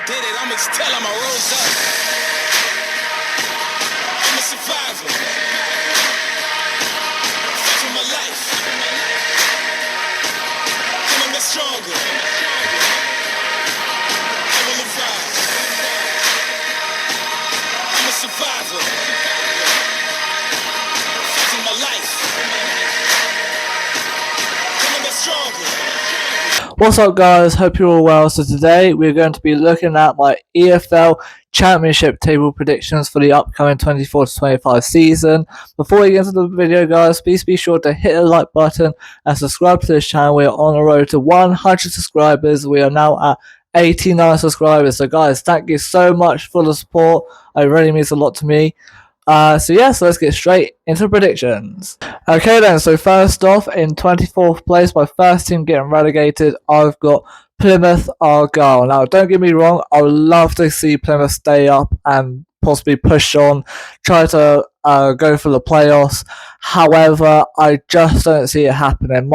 did it. I'ma tell him I rose up. I'm a survivor. Fight for my life. I'ma get stronger. I will rise. I'm a survivor. Fight for my life. I'ma get stronger. What's up, guys? Hope you're all well. So today we're going to be looking at my EFL Championship table predictions for the upcoming 24-25 season. Before we get into the video, guys, please be sure to hit the like button and subscribe to this channel. We are on the road to 100 subscribers. We are now at 89 subscribers. So guys, thank you so much for the support. It really means a lot to me. So let's get straight into predictions. Okay then, so first off, in 24th place, my first team getting relegated, I've got Plymouth Argyle. Now, don't get me wrong, I would love to see Plymouth stay up and possibly push on, try to go for the playoffs. However, I just don't see it happening.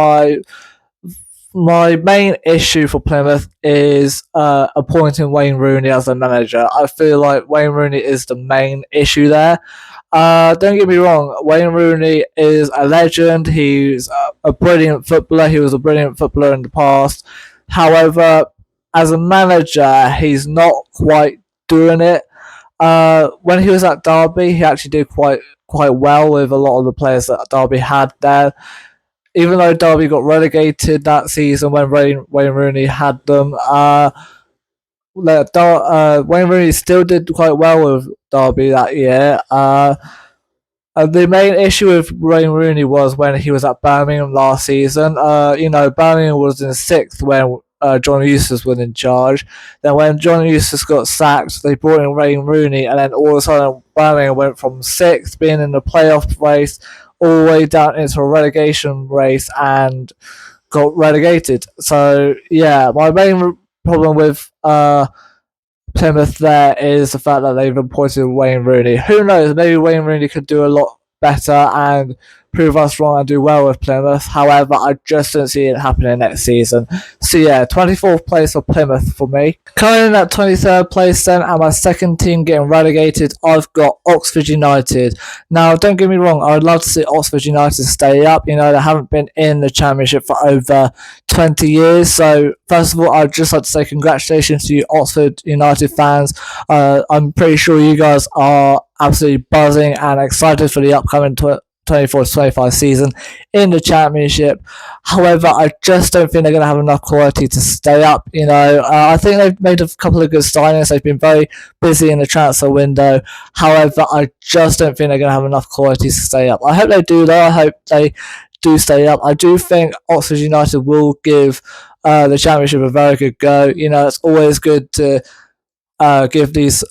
My main issue for Plymouth is appointing Wayne Rooney as a manager. I feel like Wayne Rooney is the main issue there. Don't get me wrong, Wayne Rooney is a legend. He's a brilliant footballer. He was a brilliant footballer in the past. However, as a manager, he's not quite doing it. When he was at Derby, he actually did quite well with a lot of the players that Derby had there. Even though Derby got relegated that season when Wayne Rooney had them, Wayne Rooney still did quite well with Derby that year. The main issue with Wayne Rooney was when he was at Birmingham last season. Birmingham was in 6th when John Eustace was in charge. Then when John Eustace got sacked, they brought in Wayne Rooney, and then all of a sudden Birmingham went from 6th, being in the playoff race, all the way down into a relegation race and got relegated. So yeah, my main problem with Plymouth there is the fact that they've appointed Wayne Rooney. Who knows, maybe Wayne Rooney could do a lot better and prove us wrong and do well with Plymouth. However, I just don't see it happening next season. So yeah, 24th place for Plymouth for me. Coming in at 23rd place then, and my second team getting relegated, I've got Oxford United. Now, don't get me wrong, I would love to see Oxford United stay up. They haven't been in the Championship for over 20 years. So first of all, I'd just like to say congratulations to you Oxford United fans. I'm pretty sure you guys are absolutely buzzing and excited for the upcoming 24-25 season in the Championship. However, I just don't think they're going to have enough quality to stay up. I think they've made a couple of good signings. They've been very busy in the transfer window. However, I just don't think they're going to have enough quality to stay up. I hope they do though. I hope they do stay up. I do think Oxford United will give the Championship a very good go. It's always good to give these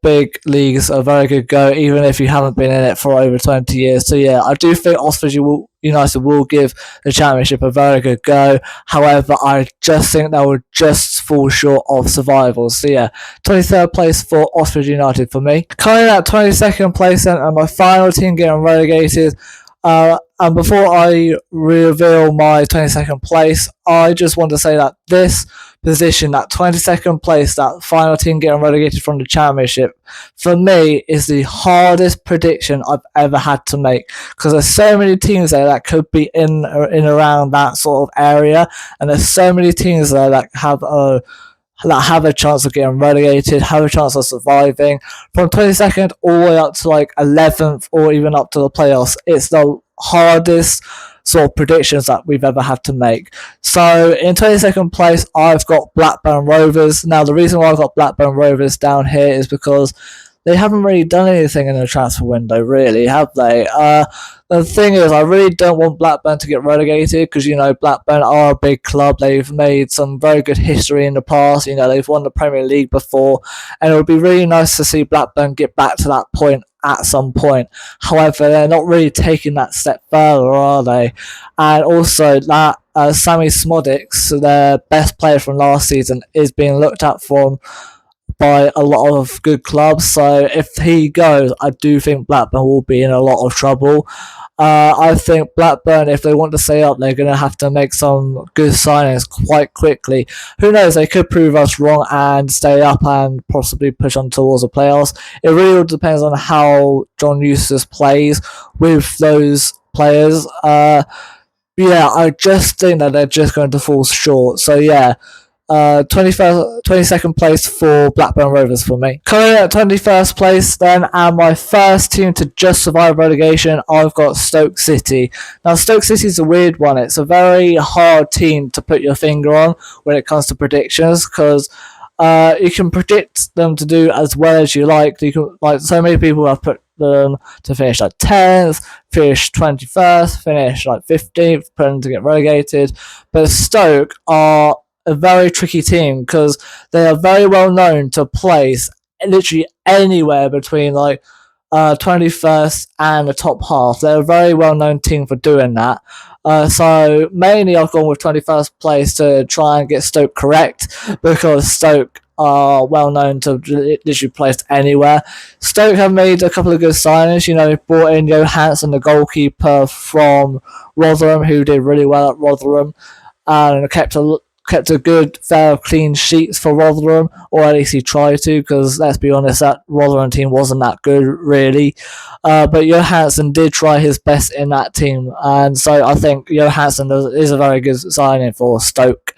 big leagues a very good go, even if you haven't been in it for over 20 years. So yeah, I do think Oxford United will give the Championship a very good go. However, I just think they will just fall short of survival. So yeah, 23rd place for Oxford United for me. Coming at 22nd place then, and my final team getting relegated. And before I reveal my 22nd place, I just want to say that this position, that 22nd place, that final team getting relegated from the Championship, for me is the hardest prediction I've ever had to make, because there's so many teams there that could be in around that sort of area, and there's so many teams there that have a chance of getting relegated, have a chance of surviving. From 22nd all the way up to 11th or even up to the playoffs, it's the hardest sort of predictions that we've ever had to make. So in 22nd place, I've got Blackburn Rovers. Now, the reason why I've got Blackburn Rovers down here is because they haven't really done anything in the transfer window, really, have they? The thing is, I really don't want Blackburn to get relegated because, Blackburn are a big club. They've made some very good history in the past. They've won the Premier League before, and it would be really nice to see Blackburn get back to that point at some point. However, they're not really taking that step further, are they? And also that Sammy Smodics, their best player from last season, is being looked at by a lot of good clubs. So if he goes, I do think Blackburn will be in a lot of trouble. I think Blackburn, if they want to stay up, they're going to have to make some good signings quite quickly. Who knows? They could prove us wrong and stay up and possibly push on towards the playoffs. It really all depends on how John Eustace plays with those players. Yeah, I just think that they're just going to fall short. So yeah, 22nd place for Blackburn Rovers for me. Coming at 21st place then, and my first team to just survive relegation, I've got Stoke City. Now, Stoke City is a weird one. It's a very hard team to put your finger on when it comes to predictions, because you can predict them to do as well as you like. You can, like, so many people have put them to finish like 10th, finish 21st, finish like 15th, put them to get relegated. But Stoke are a very tricky team because they are very well known to place literally anywhere between like 21st and the top half. They're a very well known team for doing that. So mainly I've gone with 21st place to try and get Stoke correct, because Stoke are well known to literally place anywhere. Stoke have made a couple of good signings. You know, they brought in Johansson, the goalkeeper from Rotherham, who did really well at Rotherham, and kept a good fair of clean sheets for Rotherham, or at least he tried to, because let's be honest, that Rotherham team wasn't that good really. But Johansson did try his best in that team, and so I think Johansson is a very good signing for Stoke.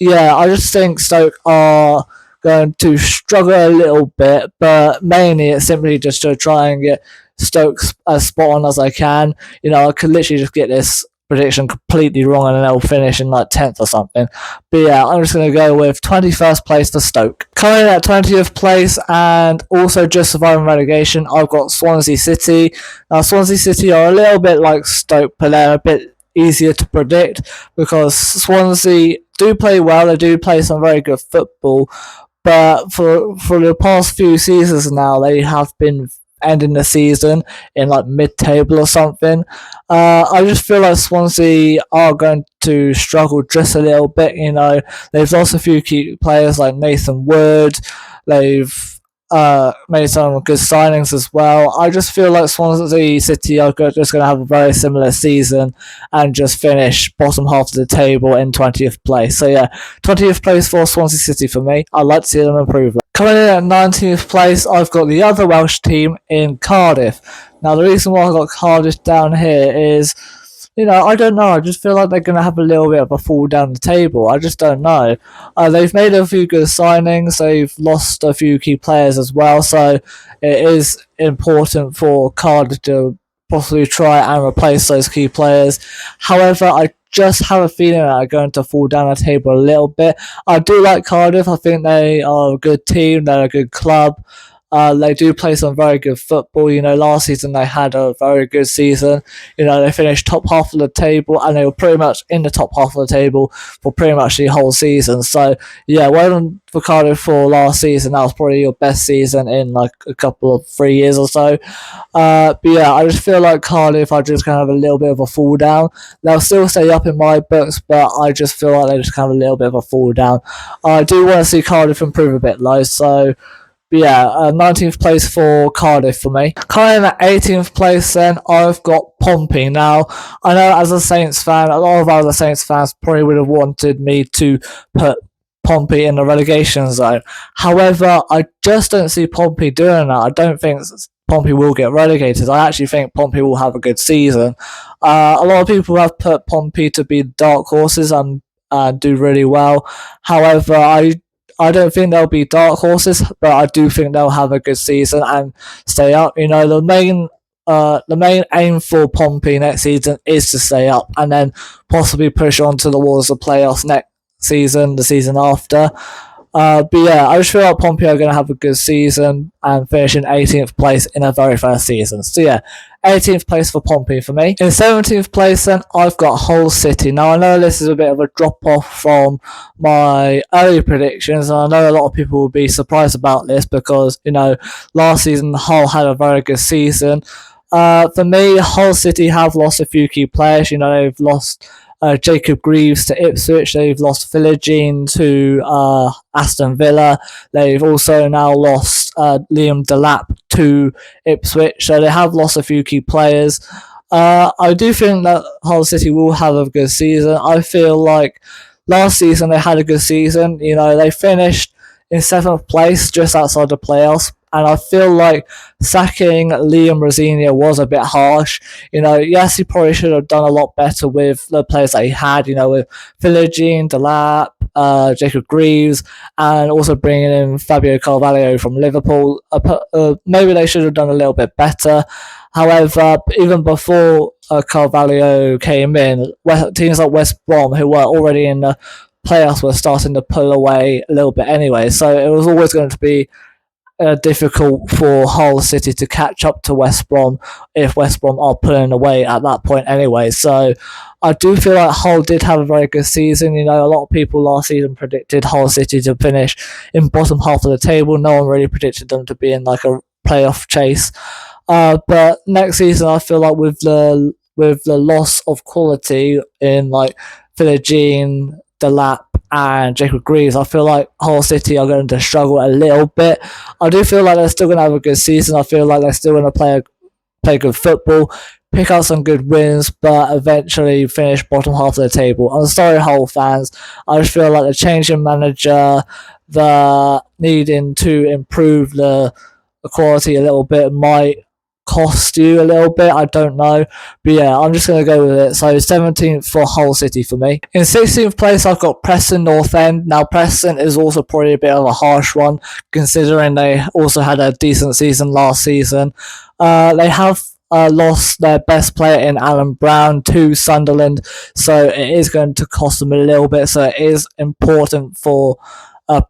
Yeah, I just think Stoke are going to struggle a little bit, but mainly it's simply just to try and get Stoke as spot on as I can. You know, I could literally just get this prediction completely wrong and then they'll finish in like 10th or something. But yeah, I'm just going to go with 21st place for Stoke. Coming in at 20th place and also just surviving relegation, I've got Swansea City. Now, Swansea City are a little bit like Stoke, but they're a bit easier to predict because Swansea do play well, they do play some very good football, but for the past few seasons now, they have been ending the season in like mid-table or something. I just feel like Swansea are going to struggle just a little bit. You know, they've lost a few key players like Nathan Wood. They've made some good signings as well. I just feel like Swansea City are just going to have a very similar season and just finish bottom half of the table in 20th place. So yeah, 20th place for Swansea City for me. I'd like to see them improve. Coming in at 19th place, I've got the other Welsh team in Cardiff. Now, the reason why I've got Cardiff down here is, you know, I don't know. I just feel like they're going to have a little bit of a fall down the table. I just don't know. They've made a few good signings. They've lost a few key players as well. So it is important for Cardiff to possibly try and replace those key players. However, I just have a feeling that they're going to fall down the table a little bit. I do like Cardiff. I think they are a good team. They're a good club. They do play some very good football. You know, last season they had a very good season. You know, they finished top half of the table and they were pretty much in the top half of the table for pretty much the whole season. So, yeah, well done for Cardiff for last season. That was probably your best season in like a couple of 3 years or so. But yeah, I just feel like Cardiff are just kind of a little bit of a fall down. They'll still stay up in my books, but I just feel like they just kind of a little bit of a fall down. I do want to see Cardiff improve a bit though, so yeah, 19th place for Cardiff for me. Coming in at 18th place then, I've got Pompey. Now, I know as a Saints fan, a lot of other Saints fans probably would have wanted me to put Pompey in the relegation zone. However, I just don't see Pompey doing that. I don't think Pompey will get relegated. I actually think Pompey will have a good season. A lot of people have put Pompey to be dark horses and do really well. However, I don't think they'll be dark horses, but I do think they'll have a good season and stay up. You know, the main aim for Pompey next season is to stay up and then possibly push on to the walls of playoffs next season, the season after. But yeah, I just feel like Pompey are going to have a good season and finish in 18th place in their very first season. So yeah, 18th place for Pompey for me. In 17th place then, I've got Hull City. Now I know this is a bit of a drop off from my early predictions, and I know a lot of people will be surprised about this because, you know, last season Hull had a very good season. For me, Hull City have lost a few key players. You know, they've lost Jacob Greaves to Ipswich. They've lost Philogene to Aston Villa. They've also now lost Liam Delap to Ipswich. So they have lost a few key players. I do think that Hull City will have a good season. I feel like last season they had a good season. You know, they finished in seventh place, just outside the playoffs. And I feel like sacking Liam Rosenior was a bit harsh. You know, yes, he probably should have done a lot better with the players that he had. You know, with Philogene, Delap, Jacob Greaves, and also bringing in Fabio Carvalho from Liverpool. Maybe they should have done a little bit better. However, even before Carvalho came in, teams like West Brom, who were already in the playoffs, were starting to pull away a little bit anyway. So it was always going to be difficult for Hull City to catch up to West Brom if West Brom are pulling away at that point anyway. So I do feel like Hull did have a very good season. You know, a lot of people last season predicted Hull City to finish in bottom half of the table. No one really predicted them to be in like a playoff chase. But next season, I feel like with the loss of quality in like Philogene, Delap, and Jacob Greaves, I feel like Hull City are going to struggle a little bit. I do feel like they're still going to have a good season. I feel like they're still going to play good football, pick out some good wins, but eventually finish bottom half of the table. I'm sorry, Hull fans. I just feel like the change in manager, the needing to improve the quality a little bit might cost you a little bit. I don't know. But yeah, I'm just going to go with it. So 17th for Hull City for me. In 16th place, I've got Preston North End. Now, Preston is also probably a bit of a harsh one, considering they also had a decent season last season. They have lost their best player in Alan Brown to Sunderland, so it is going to cost them a little bit. So it is important for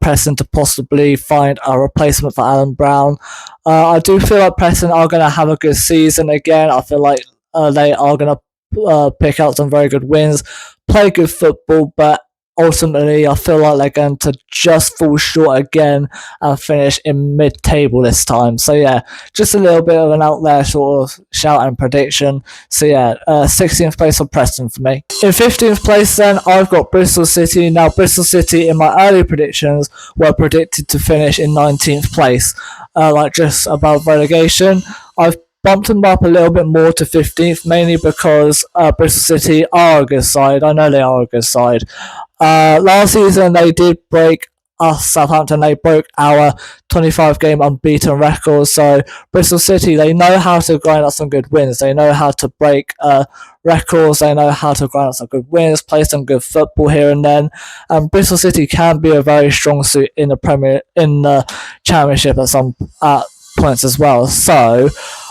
Preston to possibly find a replacement for Alan Brown. I do feel like Preston are going to have a good season again. I feel like they are going to pick out some very good wins, play good football, but ultimately I feel like they're going to just fall short again and finish in mid-table this time. So yeah, just a little bit of an out there sort of shout and prediction. So yeah, 16th place for Preston for me. In 15th place then, I've got Bristol City. Now Bristol City in my early predictions were predicted to finish in 19th place, like just above relegation. I've bumped them up a little bit more to 15th, mainly because Bristol City are a good side. I know they are a good side. Last season, they did break us, Southampton. They broke our 25-game unbeaten record. So Bristol City, they know how to grind out some good wins. They know how to break records. They know how to grind out some good wins, play some good football here and then. And Bristol City can be a very strong suit in the Championship at some points as well. So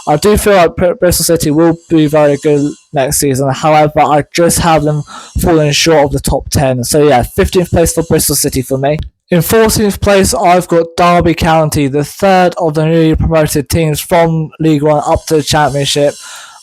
I do feel like Bristol City will be very good next season. However, I just have them falling short of the top 10. So yeah, 15th place for Bristol City for me. In 14th place, I've got Derby County, the third of the newly promoted teams from League One up to the Championship.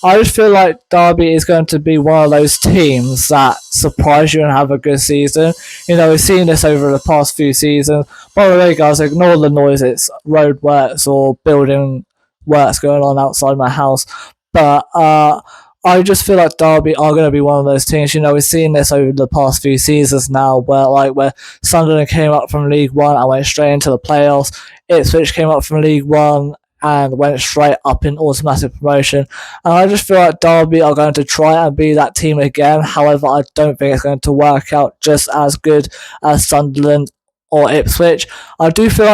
I just feel like Derby is going to be one of those teams that surprise you and have a good season. You know, we've seen this over the past few seasons. By the way, guys, ignore the noise. It's road works or building works going on outside my house. But I just feel like Derby are going to be one of those teams. You know, we've seen this over the past few seasons now, where Sunderland came up from League One and went straight into the playoffs. Ipswich came up from League One and went straight up in automatic promotion. And I just feel like Derby are going to try and be that team again. However, I don't think it's going to work out just as good as Sunderland or Ipswich. I do feel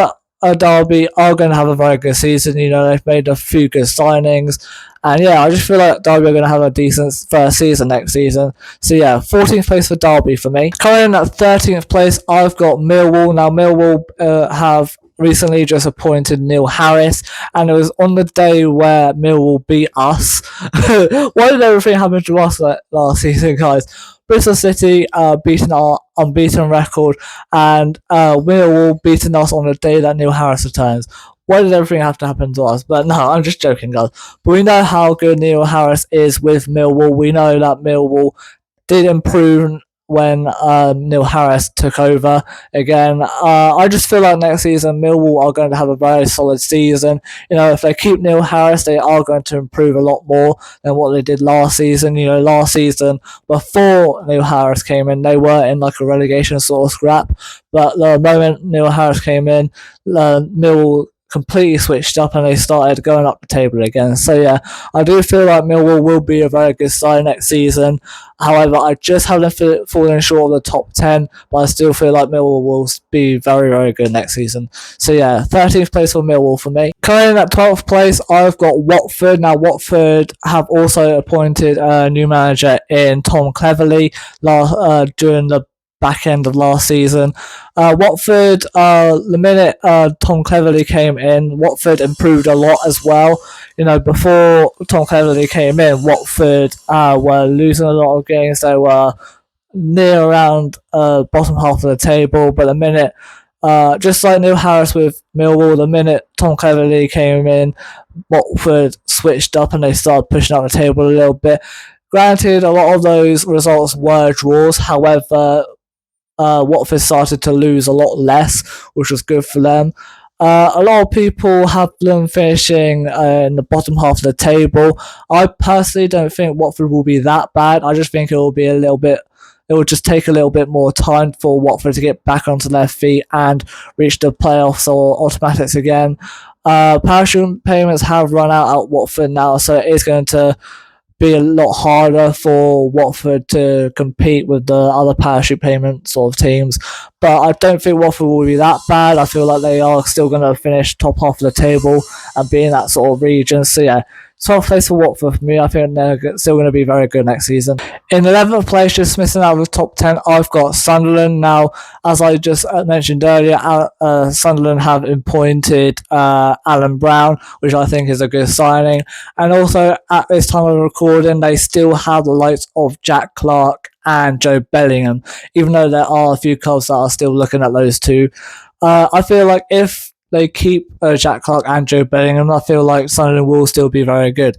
like Derby are going to have a very good season. You know, they've made a few good signings. And yeah, I just feel like Derby are going to have a decent first season next season. So yeah, 14th place for Derby for me. Coming in at 13th place, I've got Millwall. Now Millwall have recently just appointed Neil Harris, and it was on the day where Millwall beat us. Why did everything happen to us last season, guys? Bristol City beating our unbeaten record, and Millwall beating us on the day that Neil Harris returns. Why did everything have to happen to us? But no, I'm just joking, guys. But we know how good Neil Harris is with Millwall. We know that Millwall did improve when Neil Harris took over again. I just feel like next season Millwall are going to have a very solid season. You know, if they keep Neil Harris, they are going to improve a lot more than what they did last season. You know, last season, before Neil Harris came in, they were in like a relegation sort of scrap. But the moment Neil Harris came in, Millwall completely switched up and they started going up the table again. So yeah, I do feel like Millwall will be a very good side next season. However, I just have them falling short of the top 10, but I still feel like Millwall will be very, very good next season. So yeah, 13th place for Millwall for me. Coming in at 12th place, I've got Watford. Now, Watford have also appointed a new manager in Tom Cleverley during the back end of last season. Watford, the minute Tom Cleverley came in, Watford improved a lot as well. Before Tom Cleverley came in, Watford were losing a lot of games. They were near around bottom half of the table, but the minute, just like Neil Harris with Millwall, the minute Tom Cleverley came in, Watford switched up and they started pushing up the table a little bit. Granted, a lot of those results were draws. However, Watford started to lose a lot less, which was good for them. A lot of people have them finishing in the bottom half of the table. I personally don't think Watford will be that bad. I just think it will be it will just take a little bit more time for Watford to get back onto their feet and reach the playoffs or automatics again. Parachute payments have run out at Watford now, so it is going to be a lot harder for Watford to compete with the other parachute payment sort of teams. But I don't think Watford will be that bad. I feel like they are still going to finish top half of the table and be in that sort of region. So yeah, 12th place for Watford for me. I think they're still going to be very good next season. In 11th place, just missing out of the top 10, I've got Sunderland. Now, as I just mentioned earlier, Sunderland have appointed Alan Brown, which I think is a good signing. And also, at this time of recording, they still have the likes of Jack Clark and Joe Bellingham, even though there are a few clubs that are still looking at those two. I feel like if they keep Jack Clark and Joe Bellingham, I feel like Sunderland will still be very good.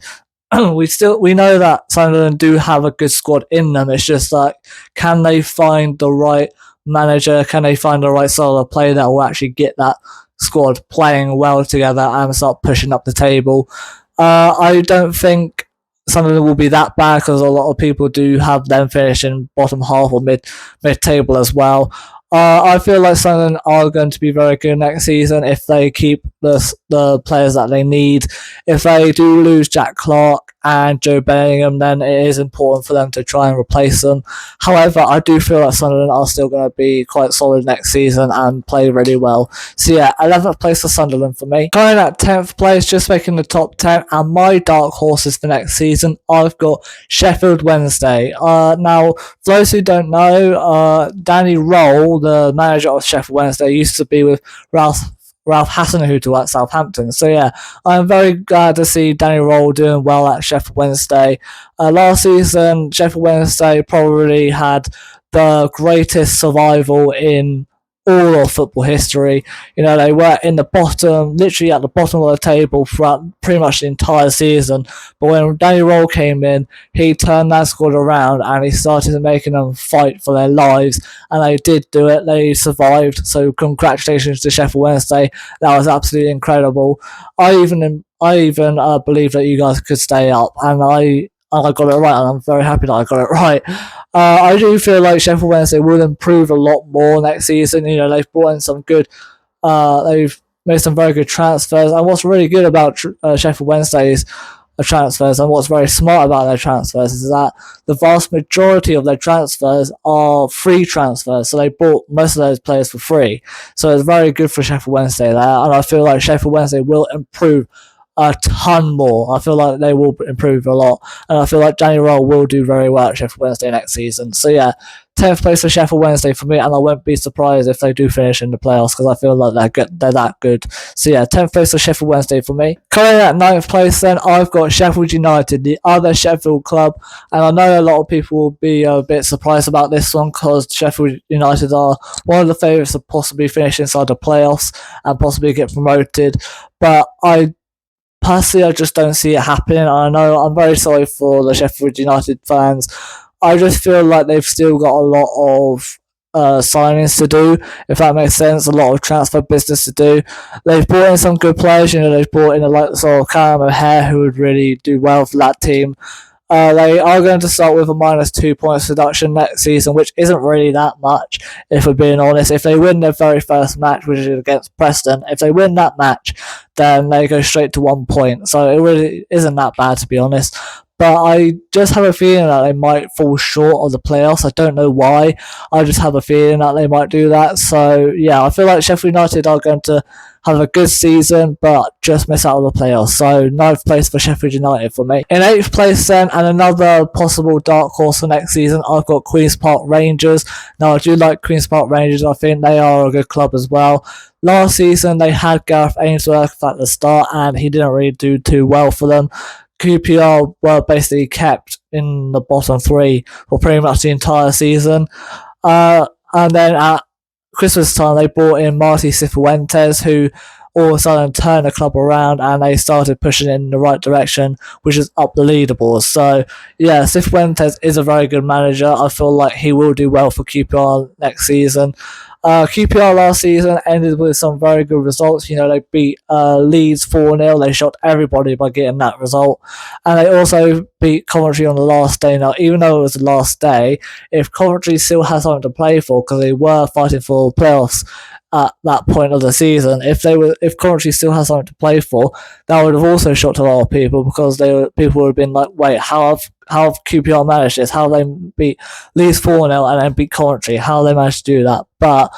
We know that Sunderland do have a good squad in them. It's just like, can they find the right manager? Can they find the right style of play that will actually get that squad playing well together and start pushing up the table? I don't think Sunderland will be that bad because a lot of people do have them finishing bottom half or mid table as well. I feel like Sunderland are going to be very good next season if they keep the players that they need. If they do lose Jack Clark and Joe Bellingham, then it is important for them to try and replace them. However, I do feel like Sunderland are still going to be quite solid next season and play really well. So yeah, 11th place for Sunderland for me. Going at 10th place, just making the top 10, and my dark horses for next season, I've got Sheffield Wednesday. Now, for those who don't know, Danny Roll, the manager of Sheffield Wednesday, used to be with Ralph Hasenhuttl at Southampton. So yeah, I'm very glad to see Danny Roll doing well at Sheffield Wednesday. Last season, Sheffield Wednesday probably had the greatest survival in all of football history. They were in the bottom, literally at the bottom of the table throughout pretty much the entire season. But when Danny Roll came in, he turned that squad around and he started making them fight for their lives. And they did do it. They survived. So congratulations to Sheffield Wednesday. That was absolutely incredible. I even believe that you guys could stay up, and I got it right, and I'm very happy that I got it right. I do feel like Sheffield Wednesday will improve a lot more next season. They've brought in some good, they've made some very good transfers. And what's really good about Sheffield Wednesday's transfers, and what's very smart about their transfers, is that the vast majority of their transfers are free transfers. So they bought most of those players for free. So it's very good for Sheffield Wednesday there. And I feel like Sheffield Wednesday will improve a ton more. I feel like they will improve a lot, and I feel like Danny Roll will do very well at Sheffield Wednesday next season. So yeah, 10th place for Sheffield Wednesday for me, and I won't be surprised if they do finish in the playoffs because I feel like they're that good. So yeah, 10th place for Sheffield Wednesday for me. Coming at 9th place then, I've got Sheffield United, the other Sheffield club, and I know a lot of people will be a bit surprised about this one because Sheffield United are one of the favourites to possibly finish inside the playoffs and possibly get promoted, but personally, I just don't see it happening. I know I'm very sorry for the Sheffield United fans. I just feel like they've still got a lot of signings to do, if that makes sense, a lot of transfer business to do. They've brought in some good players. They've brought in the likes of Callum O'Hare, who would really do well for that team. They are going to start with a -2 points deduction next season, which isn't really that much, if we're being honest. If they win their very first match, which is against Preston, if they win that match, then they go straight to 1 point. So it really isn't that bad, to be honest. But I just have a feeling that they might fall short of the playoffs. I don't know why. I just have a feeling that they might do that. So yeah, I feel like Sheffield United are going to have a good season, but just miss out on the playoffs. So 9th place for Sheffield United for me. In 8th place then, and another possible dark horse for next season, I've got Queen's Park Rangers. Now I do like Queen's Park Rangers. I think they are a good club as well. Last season they had Gareth Ainsworth at the start, and he didn't really do too well for them. QPR were basically kept in the bottom 3 for pretty much the entire season. And then at Christmas time, they brought in Marty Cifuentes, who all of a sudden turned the club around and they started pushing in the right direction, which is up the leaderboard. So, yeah, Cifuentes is a very good manager. I feel like he will do well for QPR next season. QPR last season ended with some very good results. You know, they beat Leeds 4-0. They shocked everybody by getting that result. And they also beat Coventry on the last day. Now, even though it was the last day, if Coventry still has something to play for, because they were fighting for playoffs at that point of the season, if Coventry still has something to play for, that would have also shocked a lot of people, because people would have been like, wait, how have QPR managed this? How have they beat Leeds 4-0 and then beat Coventry? How have they managed to do that? But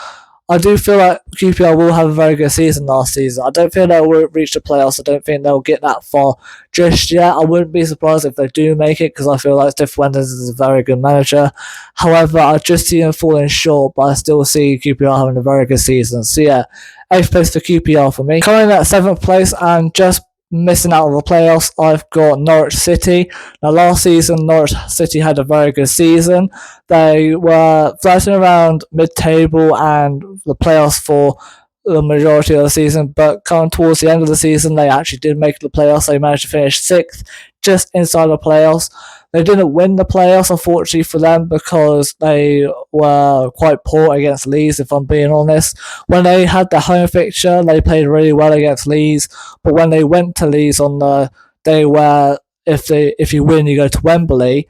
I do feel like QPR will have a very good season last season. I don't feel they'll reach the playoffs. I don't think they'll get that far just yet. I wouldn't be surprised if they do make it, because I feel like Cifuentes is a very good manager. However, I just see them falling short, but I still see QPR having a very good season. So yeah, 8th place for QPR for me. Coming at 7th place and just missing out on the playoffs, I've got Norwich City. Now, last season, Norwich City had a very good season. They were flirting around mid-table and the playoffs for the majority of the season, but coming towards the end of the season, they actually did make the playoffs. They managed to finish 6th, just inside the playoffs. They didn't win the playoffs, unfortunately for them, because they were quite poor against Leeds, if I'm being honest. When they had the home fixture, they played really well against Leeds, but when they went to Leeds on the day where if you win, you go to Wembley,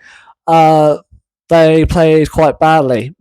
they played quite badly.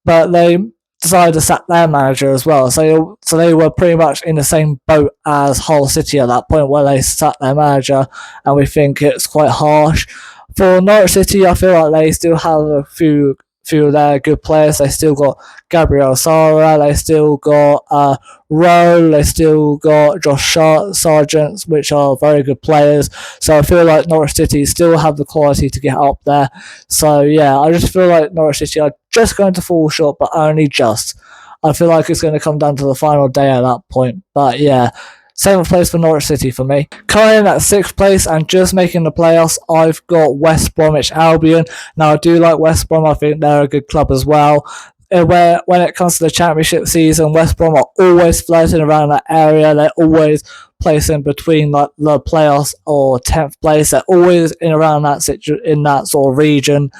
But they decided to sack their manager as well. So they were pretty much in the same boat as Hull City at that point, where they sacked their manager, and we think it's quite harsh. For Norwich City, I feel like they still have a few of their good players. They still got Gabriel Sara, they still got Rowe, they still got Josh Sargent, which are very good players. So I feel like Norwich City still have the quality to get up there. So yeah, I just feel like Norwich City are just going to fall short, but only just. I feel like it's going to come down to the final day at that point. But yeah, 7th place for Norwich City for me. Coming in at 6th place and just making the playoffs, I've got West Bromwich Albion. Now, I do like West Brom. I think they're a good club as well. When it comes to the Championship season, West Brom are always floating around that area. They're always placing between like the playoffs or 10th place. They're always in around that in that sort of region.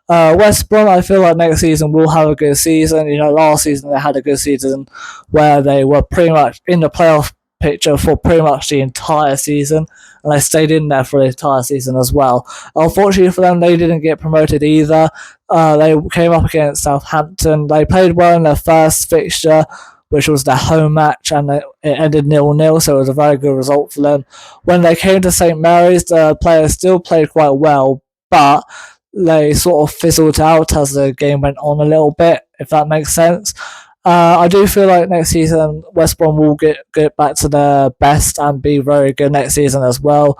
West Brom, I feel like next season will have a good season. You know, last season they had a good season where they were pretty much in the playoff picture for pretty much the entire season, and they stayed in there for the entire season as well. Unfortunately for them, they didn't get promoted either. They came up against Southampton. They played well in their first fixture, which was their home match, and it ended 0-0, so it was a very good result for them. When they came to St Mary's, the players still played quite well, but they sort of fizzled out as the game went on a little bit, if that makes sense. I do feel like next season West Brom will get back to their best and be very good next season as well.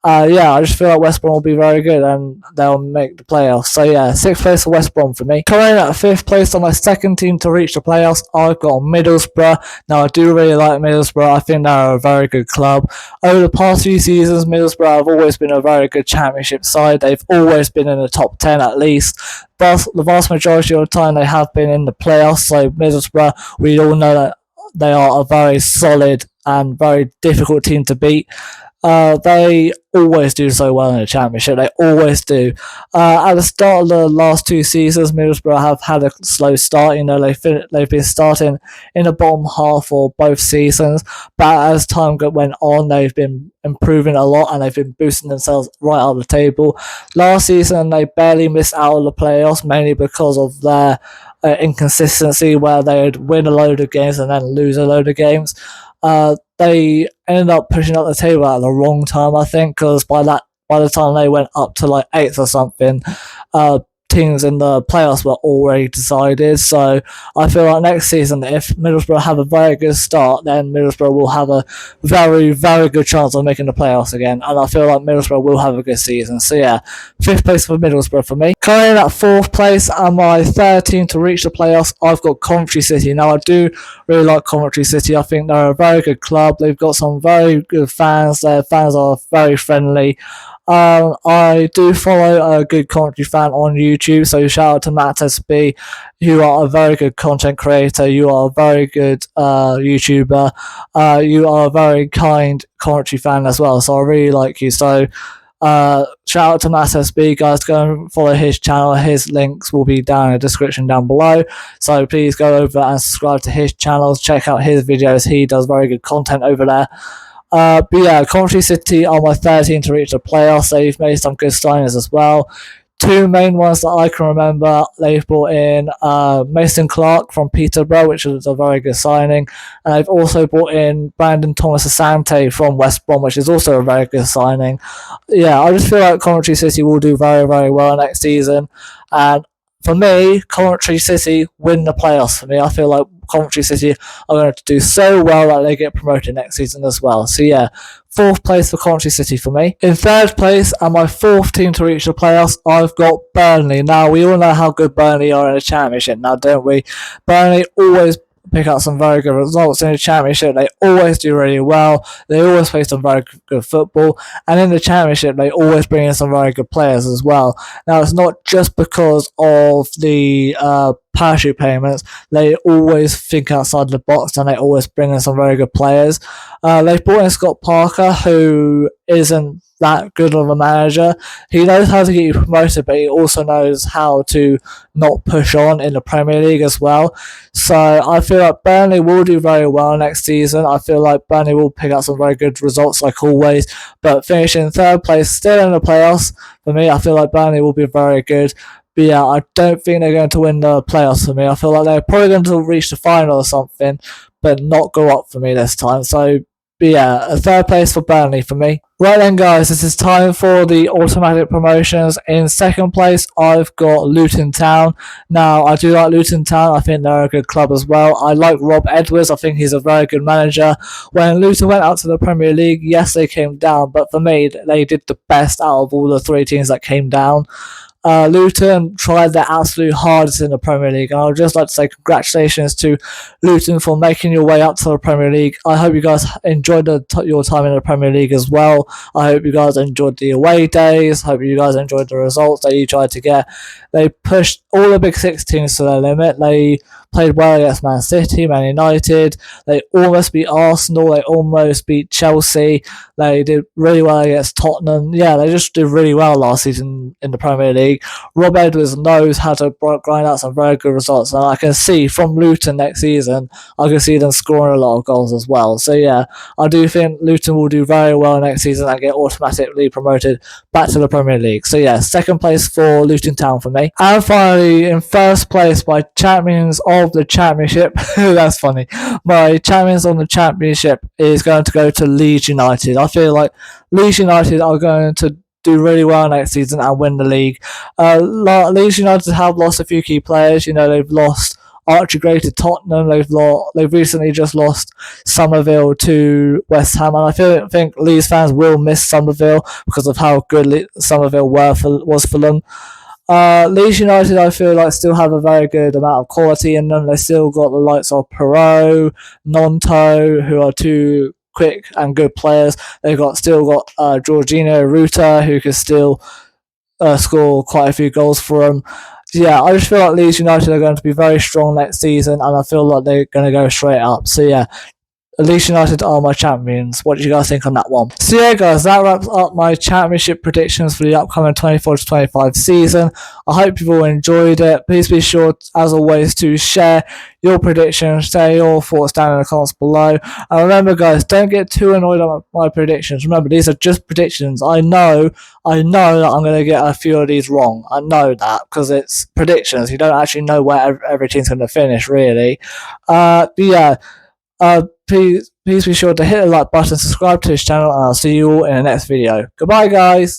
Yeah, I just feel like West Brom will be very good and they'll make the playoffs. So yeah, 6th place for West Brom for me. Coming in at 5th place on my second team to reach the playoffs, I've got Middlesbrough. Now, I do really like Middlesbrough. I think they're a very good club. Over the past few seasons, Middlesbrough have always been a very good Championship side. They've always been in the top 10 at least. But the vast majority of the time, they have been in the playoffs. So Middlesbrough, we all know that they are a very solid and very difficult team to beat. They always do so well in the Championship. They always do. At the start of the last 2 seasons, Middlesbrough have had a slow start. They've been starting in the bottom half for both seasons, but as time went on, they've been improving a lot and they've been boosting themselves right out of the table. Last season, they barely missed out of the playoffs, mainly because of their inconsistency, where they'd win a load of games and then lose a load of games. They ended up pushing up the table at the wrong time, I think, because by the time they went up to like eighth or something, teams in the playoffs were already decided. So I feel like next season, if Middlesbrough have a very good start, then Middlesbrough will have a very, very good chance of making the playoffs again. And I feel like Middlesbrough will have a good season. So yeah, 5th place for Middlesbrough for me. Coming in at 4th place and my third team to reach the playoffs, I've got Coventry City. Now I do really like Coventry City. I think they're a very good club. They've got some very good fans. Their fans are very friendly. I do follow a good Coventry fan on YouTube, so shout out to Matt SB. You are a very good content creator. You are a very good YouTuber. You are a very kind Coventry fan as well, so I really like you. So shout out to Matt SB, guys. Go and follow his channel. His links will be down in the description down below. So please go over and subscribe to his channel. Check out his videos. He does very good content over there. But yeah, Coventry City are my 13 to reach the playoffs. They've made some good signings as well. 2 main ones that I can remember, they've brought in Mason Clark from Peterborough, which is a very good signing. And they've also brought in Brandon Thomas-Asante from West Brom, which is also a very good signing. Yeah, I just feel like Coventry City will do very, very well next season. And for me, Coventry City win the playoffs for me. I feel like Coventry City are going to do so well that they get promoted next season as well. So yeah, 4th place for Coventry City for me. In 3rd place, and my 4th team to reach the playoffs, I've got Burnley. Now, we all know how good Burnley are in the Championship now, don't we? Burnley always pick up some very good results in the Championship. They always do really well. They always play some very good football. And in the Championship, they always bring in some very good players as well. Now, it's not just because of the parachute payments. They always think outside the box and they always bring in some very good players. They've brought in Scott Parker, who isn't that good of a manager. He knows how to get you promoted, but he also knows how to not push on in the Premier League as well. So I feel like Burnley will do very well next season. I feel like Burnley will pick up some very good results like always, but finishing 3rd place, still in the playoffs, for me, I feel like Burnley will be very good. But yeah, I don't think they're going to win the playoffs for me. I feel like they're probably going to reach the final or something, but not go up for me this time. So, but yeah, a 3rd place for Burnley for me. Right then, guys, this is time for the automatic promotions. In 2nd place, I've got Luton Town. Now, I do like Luton Town. I think they're a good club as well. I like Rob Edwards. I think he's a very good manager. When Luton went out to the Premier League, yes, they came down, but for me, they did the best out of all the 3 teams that came down. Luton tried their absolute hardest in the Premier League, and I would just like to say congratulations to Luton for making your way up to the Premier League. I hope you guys enjoyed your time in the Premier League as well. I hope you guys enjoyed the away days. I hope you guys enjoyed the results that you tried to get. They pushed all the big 6 teams to their limit. They played well against Man City, Man United. They almost beat Arsenal. They almost beat Chelsea. They did really well against Tottenham. Yeah, they just did really well last season in the Premier League. Rob Edwards knows how to grind out some very good results, and I can see from Luton next season, I can see them scoring a lot of goals as well. So yeah, I do think Luton will do very well next season and get automatically promoted back to the Premier League. So yeah, 2nd place for Luton Town for me. And finally, in 1st place, by champions of the Championship, that's funny, my champions on the Championship is going to go to Leeds United. I feel like Leeds United are going to do really well next season and win the league. Leeds United have lost a few key players. They've lost Archie Gray to Tottenham. They've recently just lost Somerville to West Ham, and I think Leeds fans will miss Somerville because of how good Somerville was for them. Leeds United, I feel like, still have a very good amount of quality in them. They still got the likes of Perot, Nonto, who are 2 quick and good players. They've still got Jorginho Ruta, who can still score quite a few goals for them. So yeah, I just feel like Leeds United are going to be very strong next season, and I feel like they're going to go straight up. So yeah, Leeds United are my champions. What do you guys think on that one? So yeah, guys, that wraps up my championship predictions for the upcoming 24-25 season. I hope you've all enjoyed it. Please be sure, as always, to share your predictions, share your thoughts down in the comments below. And remember, guys, don't get too annoyed at my predictions. Remember, these are just predictions. I know that I'm going to get a few of these wrong. I know that because it's predictions. You don't actually know where every team's going to finish, really. But yeah. Please be sure to hit the like button, subscribe to this channel, and I'll see you all in the next video. Goodbye, guys!